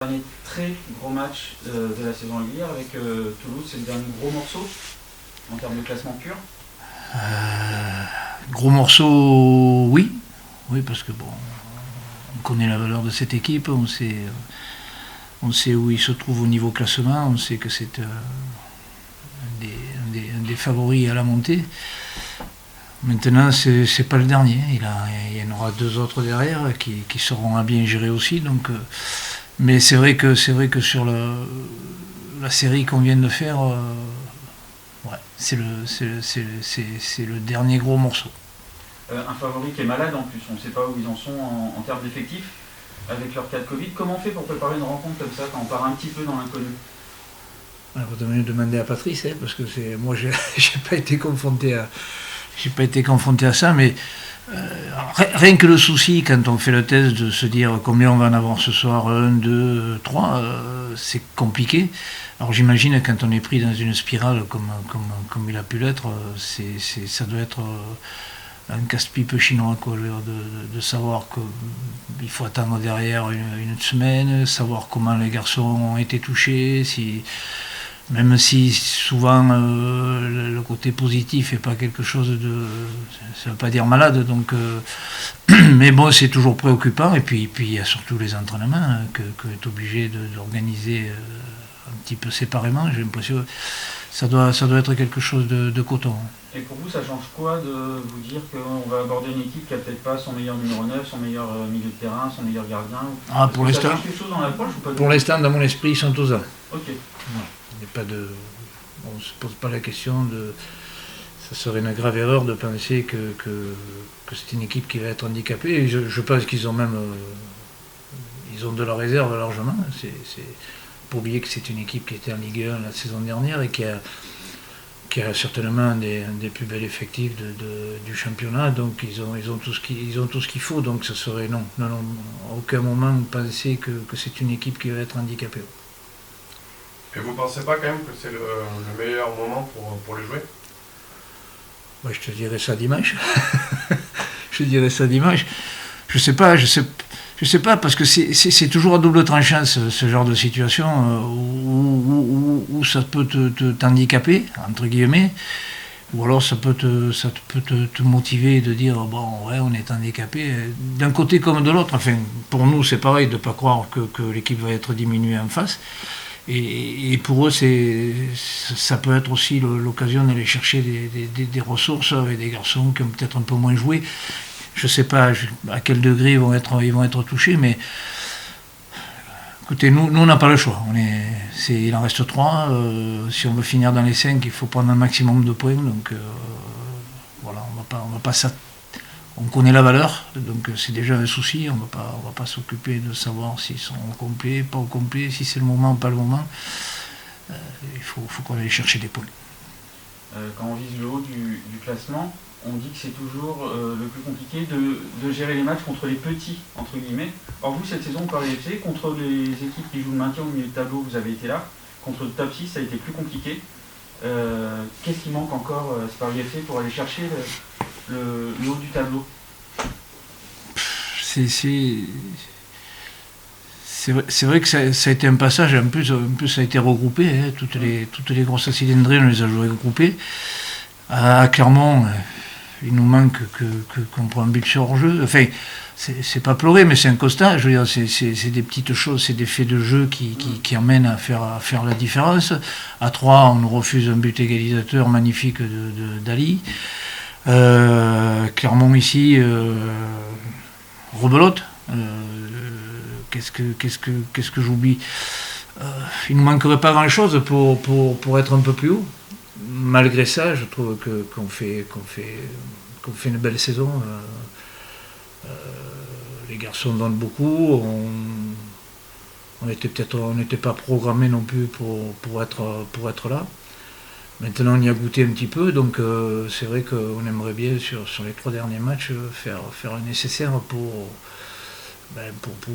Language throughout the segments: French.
Dernier très gros match de la saison régulière avec Toulouse, c'est le dernier gros morceau en termes de classement pur. Gros morceau, oui. Oui, parce que bon, on connaît la valeur de cette équipe, on sait où il se trouve au niveau classement, on sait que c'est un des favoris à la montée. Maintenant, c'est pas le dernier. Il y en aura deux autres derrière qui seront à bien gérer aussi. Donc, mais c'est vrai que sur la série qu'on vient de faire, ouais, c'est le dernier gros morceau. Un favori qui est malade en plus, on ne sait pas où ils en sont en termes d'effectifs avec leur cas de Covid. Comment on fait pour préparer une rencontre comme ça quand on part un petit peu dans l'inconnu? Alors, vous devez demander à Patrice, parce que moi j'ai pas été confronté à ça, mais rien que le souci quand on fait le test de se dire combien on va en avoir ce soir, 1, 2, 3, c'est compliqué. Alors j'imagine quand on est pris dans une spirale comme il a pu l'être, ça doit être un casse-pipe chinois, quoi, de savoir qu'il faut attendre derrière une semaine, savoir comment les garçons ont été touchés, même si souvent le côté positif n'est pas quelque chose de... ça ne veut pas dire malade, donc, mais bon, c'est toujours préoccupant. Et puis il y a surtout les entraînements que est obligé d'organiser un petit peu séparément. J'ai l'impression que ça doit être quelque chose de coton. Et pour vous, ça change quoi de vous dire qu'on va aborder une équipe qui n'a peut-être pas son meilleur numéro 9, son meilleur milieu de terrain, son meilleur gardien? Pour l'instant, ça change quelque chose dans l'approche ou pas? Pour l'instant, dans mon esprit, ils sont tous là. Ok. Il n'y a pas de... On ne se pose pas la question de... Ça serait une grave erreur de penser que c'est une équipe qui va être handicapée. Et je pense qu'ils ont même... ils ont de la réserve largement. C'est pas oublier que c'est une équipe qui était en Ligue 1 la saison dernière et qui a certainement un des plus bels effectifs du championnat. Donc ils ont tout ce qu'il faut. Donc ça serait... Non, à aucun moment penser que c'est une équipe qui va être handicapée. Et vous pensez pas quand même que c'est le meilleur moment pour les jouer? Moi, je te dirais ça dimanche. Je sais pas, parce que c'est toujours à double tranchant ce genre de situation où ça peut t'handicaper, entre guillemets, ou alors ça peut te motiver de dire bon ouais, on est handicapé d'un côté comme de l'autre. Enfin, pour nous c'est pareil, de ne pas croire que l'équipe va être diminuée en face. Et pour eux, ça peut être aussi l'occasion d'aller chercher des ressources avec des garçons qui ont peut-être un peu moins joué. Je ne sais pas à quel degré ils vont être touchés, mais écoutez, nous on n'a pas le choix. Il en reste 3. Si on veut finir dans les 5, il faut prendre un maximum de points. Donc voilà, on va pas on connaît la valeur, donc c'est déjà un souci. On va pas s'occuper de savoir s'ils sont au complet, pas au complet, si c'est le moment ou pas le moment. Il faut qu'on aille chercher des points. Quand on vise le haut du classement, on dit que c'est toujours le plus compliqué de gérer les matchs contre les petits, entre guillemets. Or vous, cette saison, Paris FC, contre les équipes qui jouent le maintien au milieu de tableau, vous avez été là. Contre le top 6, ça a été plus compliqué. Qu'est-ce qui manque encore à Paris FC pour aller chercher le haut du tableau? C'est vrai que ça a été un passage, en plus ça a été regroupé, toutes les grosses cylindrées, on les a jouées regroupées. À Clermont, il nous manque qu'on prend un but sur hors-jeu. Enfin, c'est pas pleurer, mais c'est un constat. Je veux dire, c'est des petites choses, c'est des faits de jeu qui emmènent à faire la différence. À 3, on nous refuse un but égalisateur magnifique d'Ali. Clermont ici, rebelote. Qu'est-ce que j'oublie? Il ne nous manquerait pas grand-chose pour être un peu plus haut. Malgré ça, je trouve qu'on fait une belle saison. Les garçons donnent beaucoup. On n'était pas programmé non plus pour être là. Maintenant, on y a goûté un petit peu, donc c'est vrai qu'on aimerait bien sur les 3 derniers matchs faire le nécessaire pour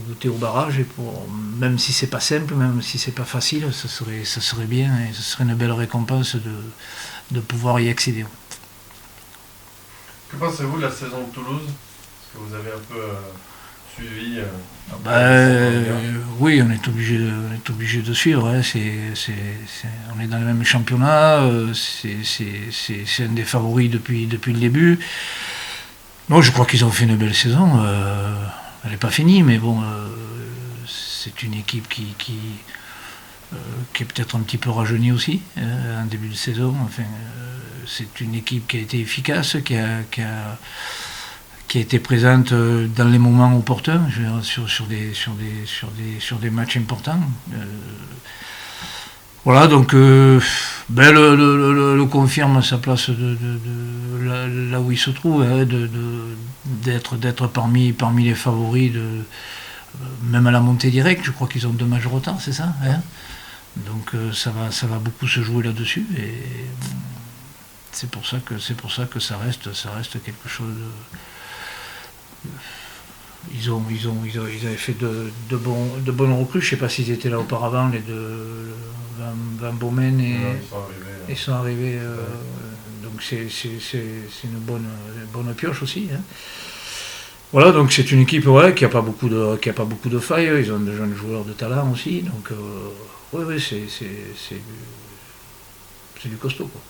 goûter au barrage, et même si c'est pas simple, même si c'est pas facile, ça serait bien, et ce serait une belle récompense de pouvoir y accéder. Que pensez-vous de la saison de Toulouse? Parce que vous avez un peu suivi Oui, on est obligé de suivre. Hein. On est dans le même championnat. C'est un des favoris depuis le début. Non, je crois qu'ils ont fait une belle saison. Elle n'est pas finie, mais bon, c'est une équipe qui est peut-être un petit peu rajeunie aussi en début de saison. Enfin, c'est une équipe qui a été efficace, qui a été présente dans les moments opportuns, je veux dire, sur des matchs importants. Voilà, donc le confirme sa place là où il se trouve, hein, d'être parmi les favoris, même à la montée directe. Je crois qu'ils ont 2 matchs de retard, c'est ça, hein. Donc ça va beaucoup se jouer là-dessus, et c'est pour ça que ça reste quelque chose de... Ils avaient fait de bonnes recrues. Je ne sais pas s'ils étaient là auparavant, les deux, Van Bomen ils sont arrivés. Donc c'est une bonne pioche aussi. Hein. Voilà, donc c'est une équipe qui a pas beaucoup de failles. Ils ont de jeunes joueurs de talent aussi. Donc c'est du costaud, quoi.